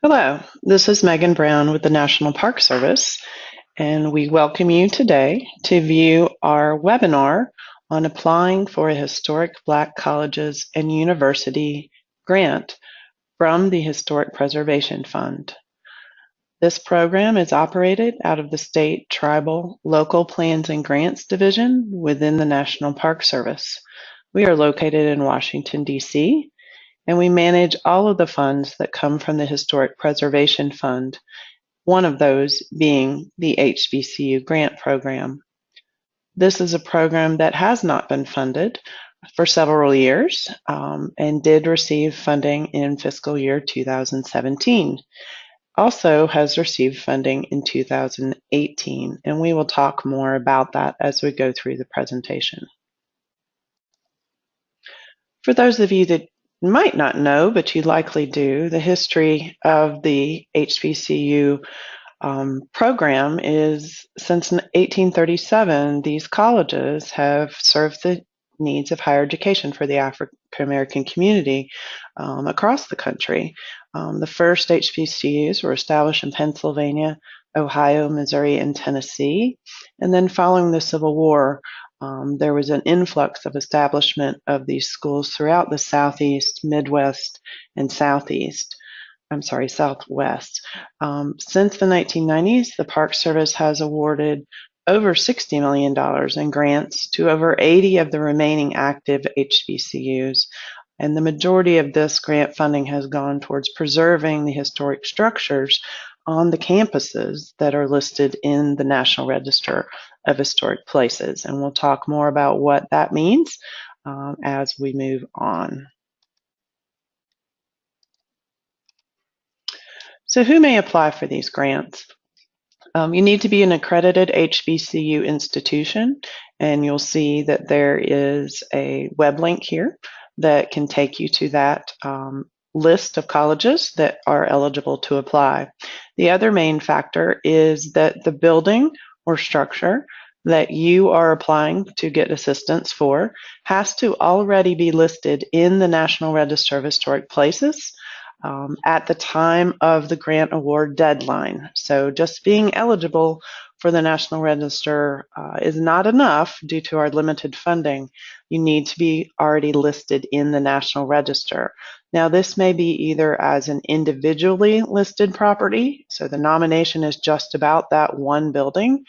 Hello, this is Megan Brown with the National Park Service, and we welcome you today to view our webinar on applying for a Historic Black Colleges and University grant from the Historic Preservation Fund. This program is operated out of the State Tribal Local Plans and Grants Division within the National Park Service. We are located in Washington, D.C., and we manage all of the funds that come from the Historic Preservation Fund, one of those being the HBCU grant program. This is a program that has not been funded for several years and did receive funding in fiscal year 2017. Also has received funding in 2018, and we will talk more about that as we go through the presentation. For those of you that might not know, but you likely do, the history of the HBCU program is since 1837, these colleges have served the needs of higher education for the African American community across the country. The first HBCUs were established in Pennsylvania, Ohio, Missouri, and Tennessee. And then following the Civil War, there was an influx of establishment of these schools throughout the Southeast, Midwest, and Southwest. Since the 1990s, the Park Service has awarded over $60 million in grants to over 80 of the remaining active HBCUs. And the majority of this grant funding has gone towards preserving the historic structures on the campuses that are listed in the National Register of Historic Places. And we'll talk more about what that means as we move on. So who may apply for these grants? You need to be an accredited HBCU institution, and you'll see that there is a web link here that can take you to that list of colleges that are eligible to apply. The other main factor is that the building or structure that you are applying to get assistance for has to already be listed in the National Register of Historic Places at the time of the grant award deadline. So just being eligible for the National Register is not enough due to our limited funding. You need to be already listed in the National Register. Now, this may be either as an individually listed property, so the nomination is just about that one building,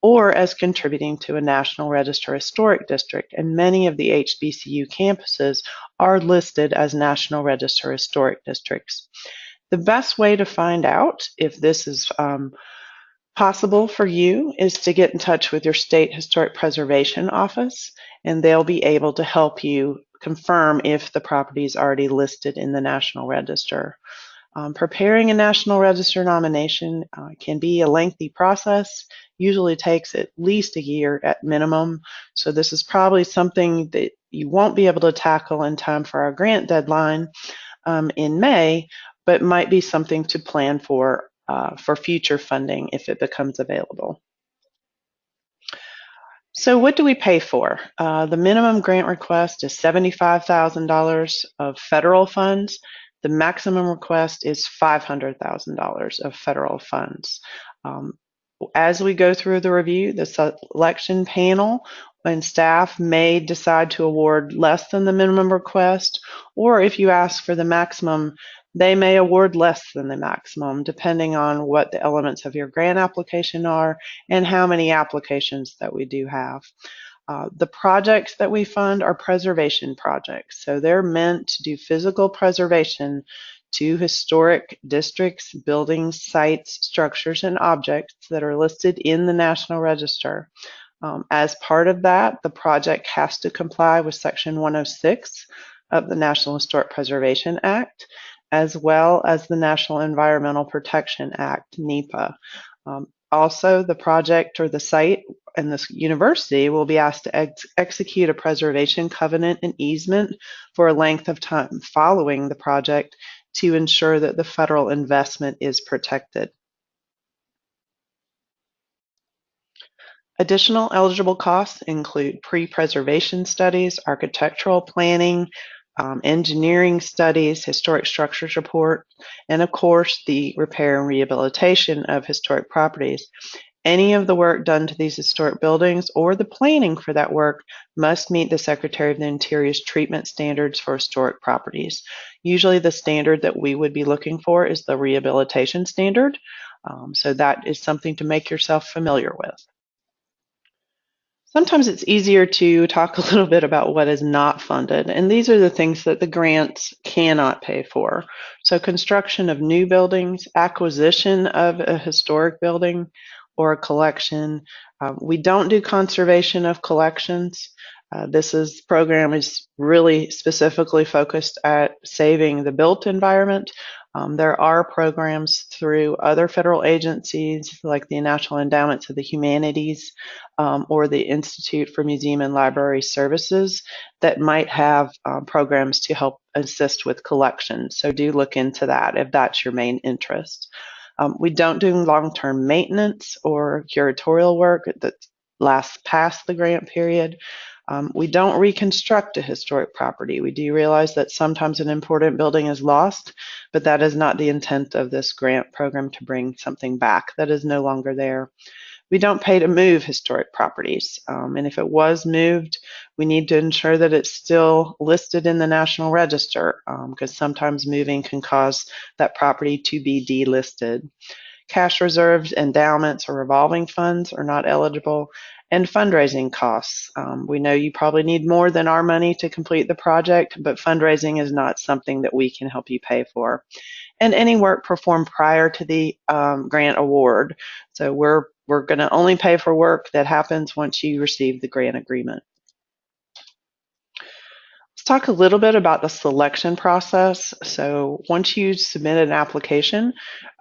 or as contributing to a National Register Historic District. And many of the HBCU campuses are listed as National Register Historic Districts. The best way to find out if this is possible for you is to get in touch with your state historic preservation office, and they'll be able to help you confirm if the property is already listed in the National Register. Preparing a National Register nomination can be a lengthy process, usually takes at least a year at minimum. So this is probably something that you won't be able to tackle in time for our grant deadline in May, but might be something to plan for future funding if it becomes available. So what do we pay for? The minimum grant request is $75,000 of federal funds. The maximum request is $500,000 of federal funds. As we go through the review, the selection panel and staff may decide to award less than the minimum request, or if you ask for the maximum, they may award less than the maximum, depending on what the elements of your grant application are and how many applications that we do have. The projects that we fund are preservation projects, so they're meant to do physical preservation to historic districts, buildings, sites, structures, and objects that are listed in the National Register. As part of that, the project has to comply with Section 106 of the National Historic Preservation Act, as well as the National Environmental Protection Act, NEPA. Also, the project or the site and the university will be asked to execute a preservation covenant and easement for a length of time following the project to ensure that the federal investment is protected. Additional eligible costs include pre-preservation studies, architectural planning, engineering studies, historic structures report, and of course the repair and rehabilitation of historic properties. Any of the work done to these historic buildings or the planning for that work must meet the Secretary of the Interior's treatment standards for historic properties. Usually the standard that we would be looking for is the rehabilitation standard. So that is something to make yourself familiar with. Sometimes it's easier to talk a little bit about what is not funded, and these are the things that the grants cannot pay for. So construction of new buildings, acquisition of a historic building or a collection. We don't do conservation of collections. This program is really specifically focused at saving the built environment. There are programs through other federal agencies like the National Endowments of the Humanities or the Institute for Museum and Library Services that might have programs to help assist with collections. So do look into that if that's your main interest. We don't do long-term maintenance or curatorial work that lasts past the grant period. We don't reconstruct a historic property. We do realize that sometimes an important building is lost, but that is not the intent of this grant program, to bring something back that is no longer there. We don't pay to move historic properties, and if it was moved, we need to ensure that it's still listed in the National Register, because sometimes moving can cause that property to be delisted. Cash reserves, endowments, or revolving funds are not eligible, and fundraising costs. We know you probably need more than our money to complete the project, but fundraising is not something that we can help you pay for. And any work performed prior to the grant award. So we're going to only pay for work that happens once you receive the grant agreement. Let's talk a little bit about the selection process. So once you submit an application,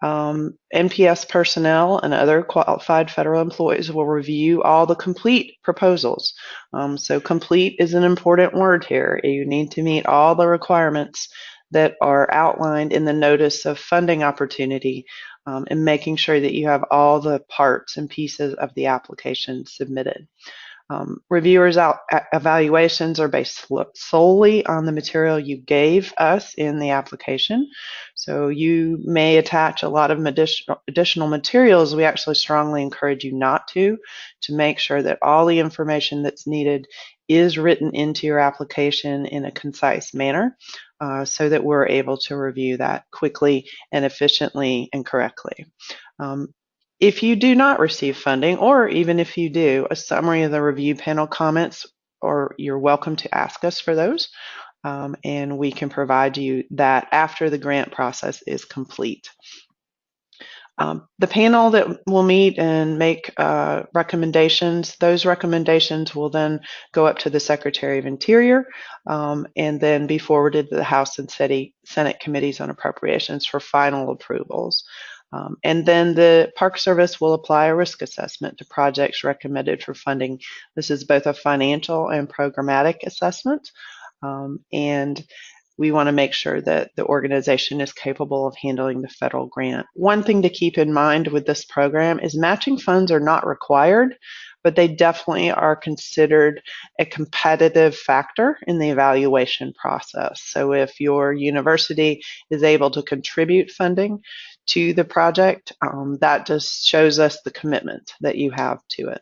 NPS personnel and other qualified federal employees will review all the complete proposals. So complete is an important word here. You need to meet all the requirements that are outlined in the notice of funding opportunity, and making sure that you have all the parts and pieces of the application submitted. Reviewers' evaluations are based solely on the material you gave us in the application. So you may attach a lot of additional materials. We actually strongly encourage you not to make sure that all the information that's needed is written into your application in a concise manner, so that we're able to review that quickly and efficiently and correctly. If you do not receive funding, or even if you do, a summary of the review panel comments, or you're welcome to ask us for those, and we can provide you that after the grant process is complete. The panel that will meet and make recommendations, those recommendations will then go up to the Secretary of Interior, and then be forwarded to the House and Senate Committees on Appropriations for final approvals. And then the Park Service will apply a risk assessment to projects recommended for funding. This is both a financial and programmatic assessment, and we want to make sure that the organization is capable of handling the federal grant. One thing to keep in mind with this program is matching funds are not required, but they definitely are considered a competitive factor in the evaluation process. So if your university is able to contribute funding to the project, that just shows us the commitment that you have to it.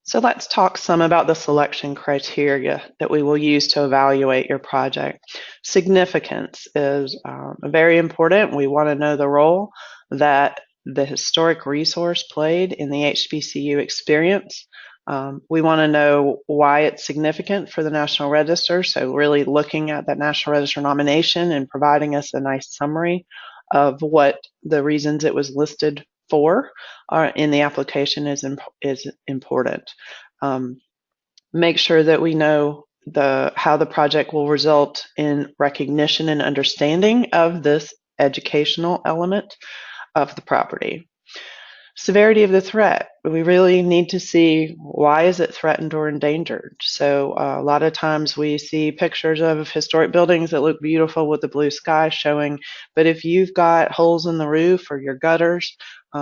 So let's talk some about the selection criteria that we will use to evaluate your project. Significance is very important. We want to know the role that the historic resource played in the HBCU experience. We want to know why it's significant for the National Register, so really looking at that National Register nomination and providing us a nice summary of what the reasons it was listed for in the application is important. Make sure that we know how the project will result in recognition and understanding of this educational element of the property. Severity of the threat. We really need to see, why is it threatened or endangered? So a lot of times we see pictures of historic buildings that look beautiful with the blue sky showing, but if you've got holes in the roof or your gutters,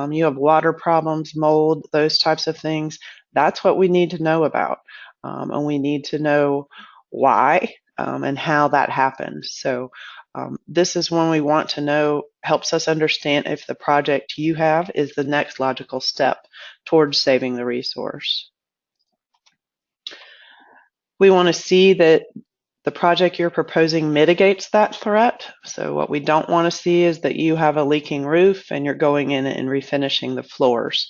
you have water problems, mold, those types of things, that's what we need to know about. and we need to know why and how that happened. So this is when we want to know, helps us understand if the project you have is the next logical step towards saving the resource. We want to see that the project you're proposing mitigates that threat. So what we don't want to see is that you have a leaking roof and you're going in and refinishing the floors.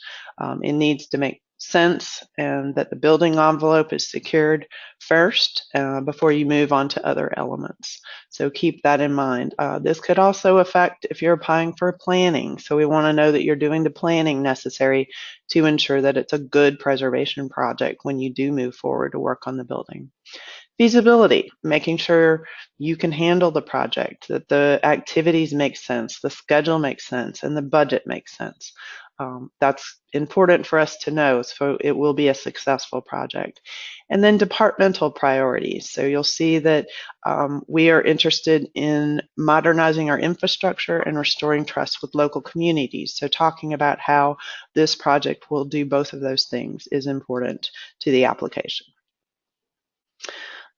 It needs to make sense and that the building envelope is secured first before you move on to other elements. So keep that in mind. This could also affect if you're applying for planning. So we want to know that you're doing the planning necessary to ensure that it's a good preservation project when you do move forward to work on the building. Feasibility, making sure you can handle the project, that the activities make sense, the schedule makes sense, and the budget makes sense. That's important for us to know, so it will be a successful project. And then departmental priorities. So you'll see that we are interested in modernizing our infrastructure and restoring trust with local communities. So talking about how this project will do both of those things is important to the application.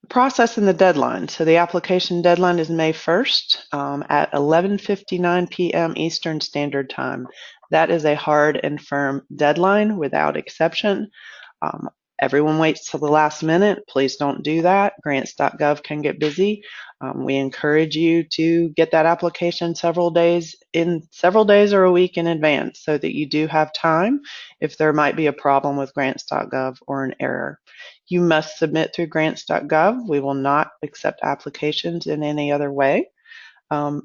Process and the deadline. So the application deadline is May 1st at 11:59 p.m. Eastern Standard Time. That is a hard and firm deadline without exception. Everyone waits till the last minute. Please don't do that. Grants.gov can get busy. We encourage you to get that application several days or a week in advance so that you do have time if there might be a problem with grants.gov or an error. You must submit through grants.gov. We will not accept applications in any other way.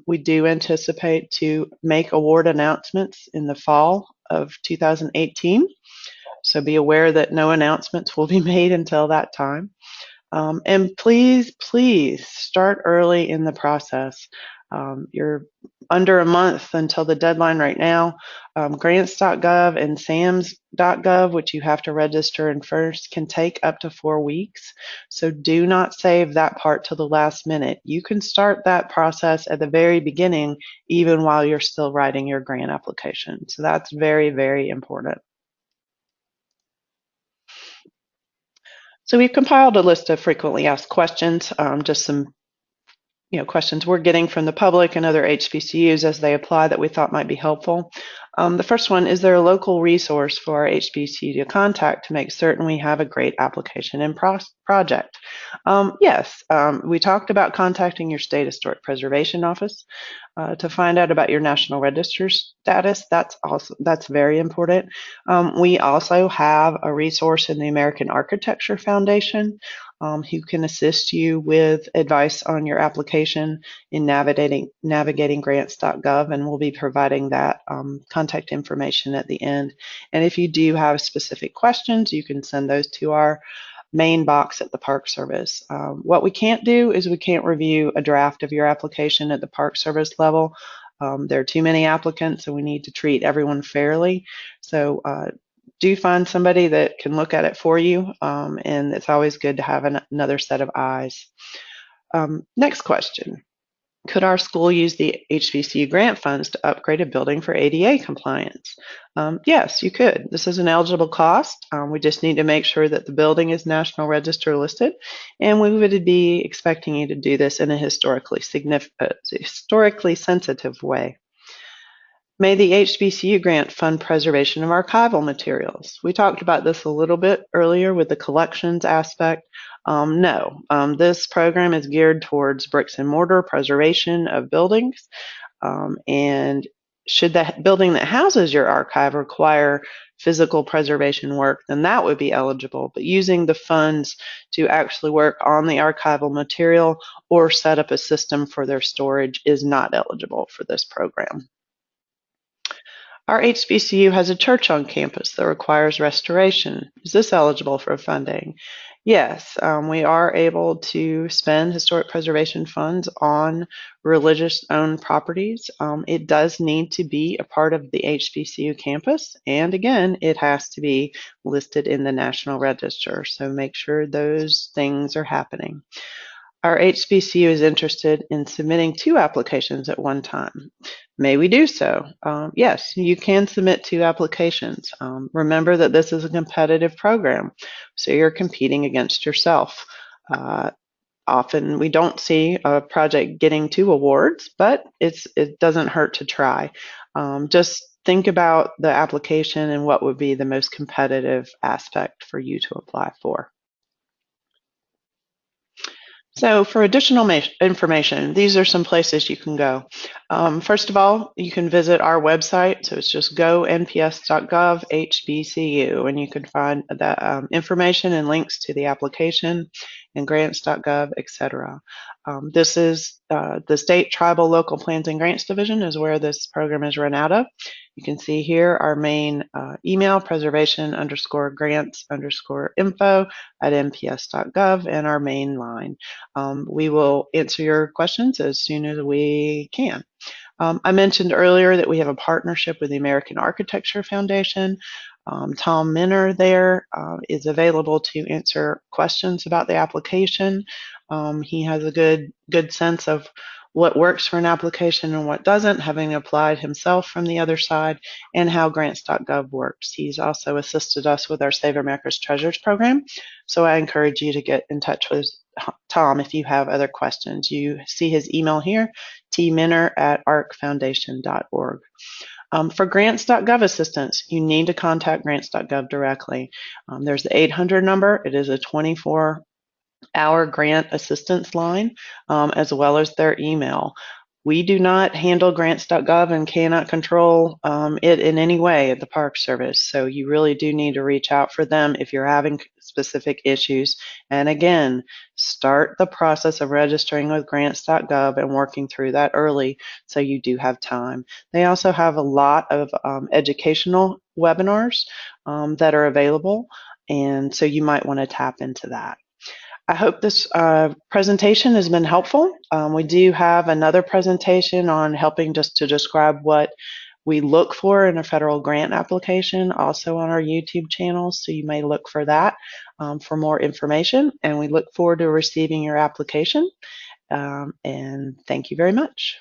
We do anticipate to make award announcements in the fall of 2018. So be aware that no announcements will be made until that time. And please, please start early in the process. You're under a month until the deadline right now. Grants.gov and SAMS.gov, which you have to register in first, can take up to 4 weeks. So do not save that part to the last minute. You can start that process at the very beginning, even while you're still writing your grant application. So that's very, very important. So we've compiled a list of frequently asked questions, just some questions we're getting from the public and other HBCUs as they apply that we thought might be helpful. The first one, is there a local resource for our HBCU to contact to make certain we have a great application and project? Yes, we talked about contacting your state historic preservation office to find out about your national register status. That's very important. We also have a resource in the American Architecture Foundation who can assist you with advice on your application in navigating grants.gov, and we'll be providing that contact information at the end. And if you do have specific questions, you can send those to our main box at the Park Service. What we can't do is we can't review a draft of your application at the Park Service level. There are too many applicants, and we need to treat everyone fairly. So do find somebody that can look at it for you, and it's always good to have another set of eyes. Next question. Could our school use the HBCU grant funds to upgrade a building for ADA compliance? Yes, you could. This is an eligible cost. We just need to make sure that the building is National Register listed, and we would be expecting you to do this in a historically sensitive way. May the HBCU grant fund preservation of archival materials? We talked about this a little bit earlier with the collections aspect. No, this program is geared towards bricks and mortar preservation of buildings. And should the building that houses your archive require physical preservation work, then that would be eligible. But using the funds to actually work on the archival material or set up a system for their storage is not eligible for this program. Our HBCU has a church on campus that requires restoration. Is this eligible for funding? Yes, we are able to spend historic preservation funds on religious-owned properties. It does need to be a part of the HBCU campus, and again, it has to be listed in the National Register, so make sure those things are happening. Our HBCU is interested in submitting 2 applications at one time. May we do so? Yes, you can submit 2 applications. Remember that this is a competitive program, so you're competing against yourself. Often we don't see a project getting 2 awards, but it doesn't hurt to try. Just think about the application and what would be the most competitive aspect for you to apply for. So for additional information, these are some places you can go. First of all, you can visit our website. So it's just go.nps.gov HBCU, and you can find that information and links to the application and grants.gov, etc. This is the State, Tribal, Local Plans and Grants Division is where this program is run out of. You can see here our main email, preservation_grants_info@nps.gov, and our main line. We will answer your questions as soon as we can. I mentioned earlier that we have a partnership with the American Architecture Foundation. Tom Minner there is available to answer questions about the application. He has a good sense of what works for an application and what doesn't, having applied himself from the other side, and how grants.gov works. He's also assisted us with our Save America's Treasures program, so I encourage you to get in touch with Tom if you have other questions. You see his email here, tminner@arcfoundation.org. For grants.gov assistance, you need to contact grants.gov directly. There's the 800 number. It is a 24-hour grant assistance line, as well as their email. We do not handle grants.gov and cannot control it in any way at the Park Service. So you really do need to reach out for them if you're having specific issues. And again, start the process of registering with grants.gov and working through that early so you do have time. They also have a lot of educational webinars that are available, and so you might want to tap into that. I hope this presentation has been helpful. We do have another presentation on helping just to describe what we look for in a federal grant application, also on our YouTube channel, so you may look for that for more information. And we look forward to receiving your application. And thank you very much.